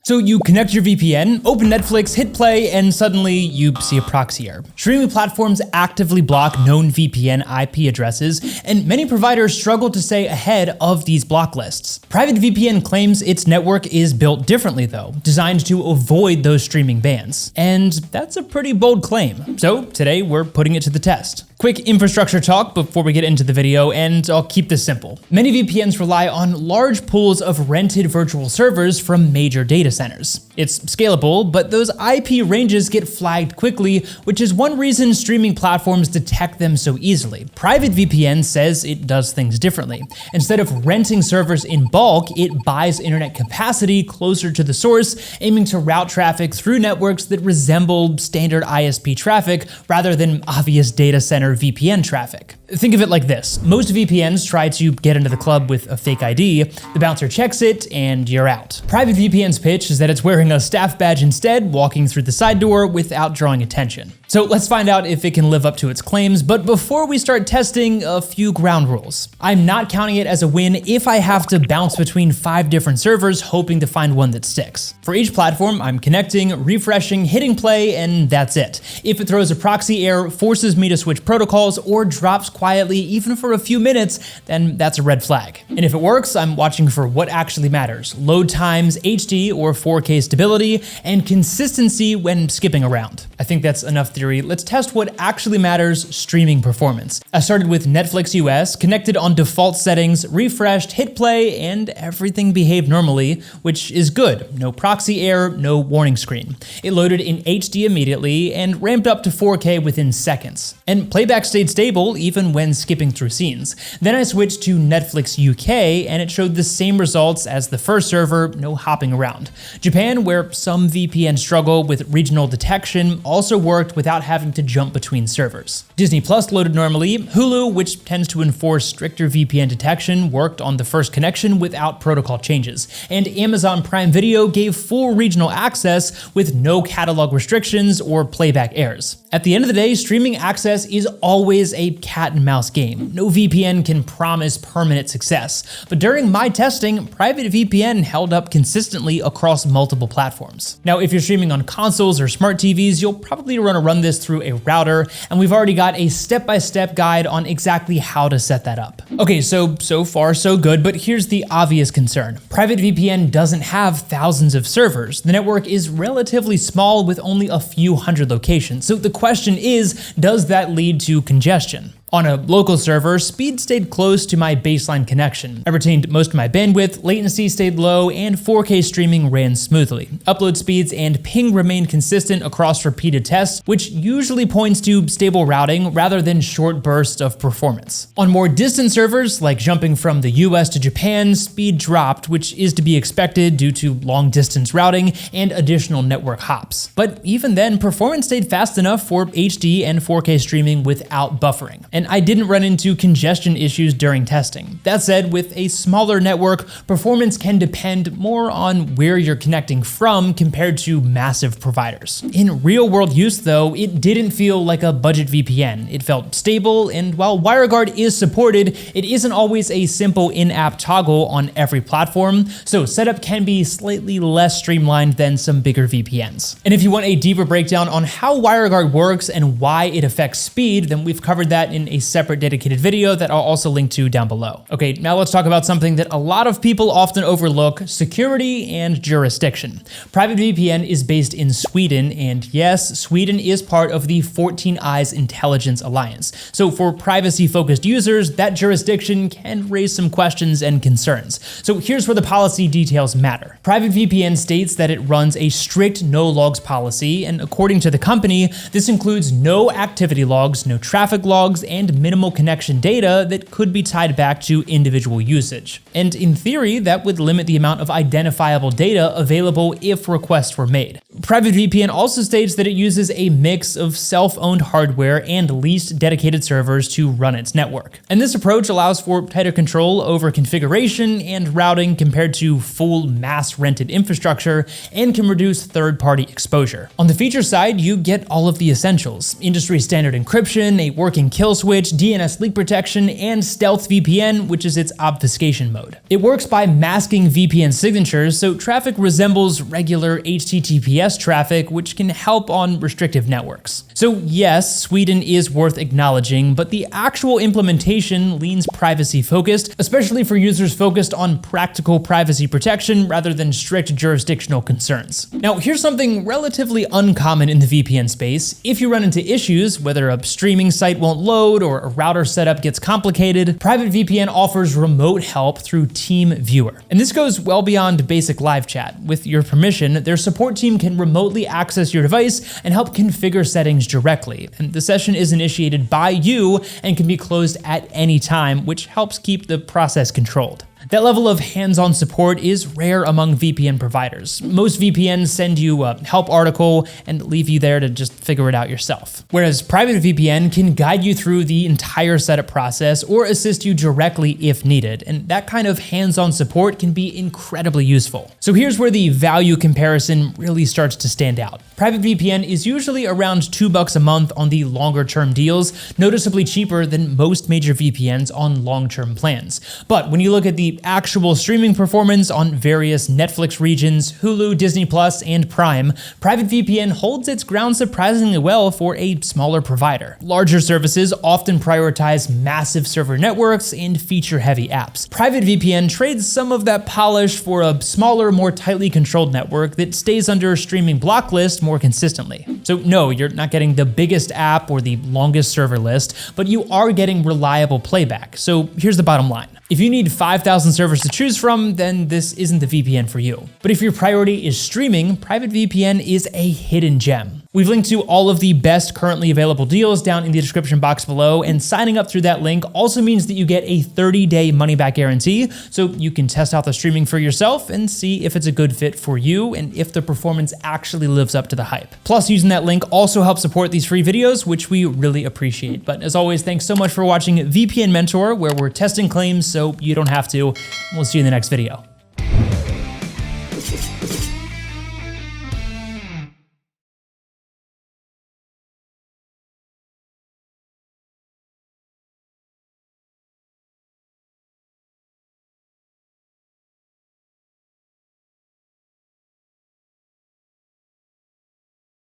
So you connect your VPN, open Netflix, hit play, and suddenly you see a proxy error. Streaming platforms actively block known VPN IP addresses, and many providers struggle to stay ahead of these block lists. PrivateVPN claims its network is built differently though, designed to avoid those streaming bans. And that's a pretty bold claim. So today we're putting it to the test. Quick infrastructure talk before we get into the video, and I'll keep this simple. Many VPNs rely on large pools of rented virtual servers from major data centers. It's scalable, but those IP ranges get flagged quickly, which is one reason streaming platforms detect them so easily. PrivateVPN says it does things differently. Instead of renting servers in bulk, it buys internet capacity closer to the source, aiming to route traffic through networks that resemble standard ISP traffic rather than obvious data center VPN traffic. Think of it like this. Most VPNs try to get into the club with a fake ID, the bouncer checks it, and you're out. PrivateVPN's pitch is that it's wearing a staff badge instead, walking through the side door without drawing attention. So let's find out if it can live up to its claims, but before we start testing, a few ground rules. I'm not counting it as a win if I have to bounce between 5 different servers hoping to find one that sticks. For each platform, I'm connecting, refreshing, hitting play, and that's it. If it throws a proxy error, forces me to switch protocols, or drops quietly even for a few minutes, then that's a red flag. And if it works, I'm watching for what actually matters: load times, HD or 4K stability, and consistency when skipping around. I think that's enough theory. Let's test what actually matters: streaming performance. I started with Netflix US, connected on default settings, refreshed, hit play, and everything behaved normally, which is good. No proxy error, no warning screen. It loaded in HD immediately and ramped up to 4K within seconds. And playback stayed stable even when skipping through scenes. Then I switched to Netflix UK and it showed the same results as the first server, no hopping around. Japan, where some VPNs struggle with regional detection, also worked without having to jump between servers. Disney Plus loaded normally. Hulu, which tends to enforce stricter VPN detection, worked on the first connection without protocol changes. And Amazon Prime Video gave full regional access with no catalog restrictions or playback errors. At the end of the day, streaming access is always a cat and mouse game. No VPN can promise permanent success. But during my testing, PrivateVPN held up consistently across multiple platforms. Now, if you're streaming on consoles or smart TVs, you'll probably want to run this through a router, and we've already got a step-by-step guide on exactly how to set that up. Okay, so far so good, but here's the obvious concern. PrivateVPN doesn't have thousands of servers. The network is relatively small with only a few hundred locations. So the question is, does that lead to congestion? On a local server, speed stayed close to my baseline connection. I retained most of my bandwidth, latency stayed low, and 4K streaming ran smoothly. Upload speeds and ping remained consistent across repeated tests, which usually points to stable routing rather than short bursts of performance. On more distant servers, like jumping from the US to Japan, speed dropped, which is to be expected due to long distance routing and additional network hops. But even then, performance stayed fast enough for HD and 4K streaming without buffering. And I didn't run into congestion issues during testing. That said, with a smaller network, performance can depend more on where you're connecting from compared to massive providers. In real-world use though, it didn't feel like a budget VPN. It felt stable, and while WireGuard is supported, it isn't always a simple in-app toggle on every platform, so setup can be slightly less streamlined than some bigger VPNs. And if you want a deeper breakdown on how WireGuard works and why it affects speed, then we've covered that in a separate dedicated video that I'll also link to down below. Okay, now let's talk about something that a lot of people often overlook: security and jurisdiction. PrivateVPN is based in Sweden, and yes, Sweden is part of the 14 Eyes Intelligence Alliance. So for privacy-focused users, that jurisdiction can raise some questions and concerns. So here's where the policy details matter. PrivateVPN states that it runs a strict no logs policy, and according to the company, this includes no activity logs, no traffic logs, and minimal connection data that could be tied back to individual usage. And in theory, that would limit the amount of identifiable data available if requests were made. PrivateVPN also states that it uses a mix of self-owned hardware and leased dedicated servers to run its network. And this approach allows for tighter control over configuration and routing compared to full mass rented infrastructure, and can reduce third-party exposure. On the feature side, you get all of the essentials: industry standard encryption, a working kill switch, DNS leak protection, and stealth VPN, which is its obfuscation mode. It works by masking VPN signatures, so traffic resembles regular HTTPS traffic, which can help on restrictive networks. So yes, Sweden is worth acknowledging, but the actual implementation leans privacy-focused, especially for users focused on practical privacy protection rather than strict jurisdictional concerns. Now, here's something relatively uncommon in the VPN space. If you run into issues, whether a streaming site won't load or a router setup gets complicated, PrivateVPN offers remote help through TeamViewer. And this goes well beyond basic live chat. With your permission, their support team can remotely access your device and help configure settings directly. And the session is initiated by you and can be closed at any time, which helps keep the process controlled. That level of hands-on support is rare among VPN providers. Most VPNs send you a help article and leave you there to just figure it out yourself. Whereas PrivateVPN can guide you through the entire setup process or assist you directly if needed, and that kind of hands-on support can be incredibly useful. So here's where the value comparison really starts to stand out. PrivateVPN is usually around $2 a month on the longer-term deals, noticeably cheaper than most major VPNs on long-term plans. But when you look at the actual streaming performance on various Netflix regions, Hulu, Disney+, and Prime, PrivateVPN holds its ground surprisingly well for a smaller provider. Larger services often prioritize massive server networks and feature-heavy apps. PrivateVPN trades some of that polish for a smaller, more tightly controlled network that stays under streaming block list more consistently. So no, you're not getting the biggest app or the longest server list, but you are getting reliable playback. So here's the bottom line. If you need 5,000 servers to choose from, then this isn't the VPN for you. But if your priority is streaming, PrivateVPN is a hidden gem. We've linked to all of the best currently available deals down in the description box below, and signing up through that link also means that you get a 30-day money-back guarantee, so you can test out the streaming for yourself and see if it's a good fit for you and if the performance actually lives up to the hype. Plus, using that link also helps support these free videos, which we really appreciate. But as always, thanks so much for watching VPN Mentor, where we're testing claims so you don't have to. We'll see you in the next video.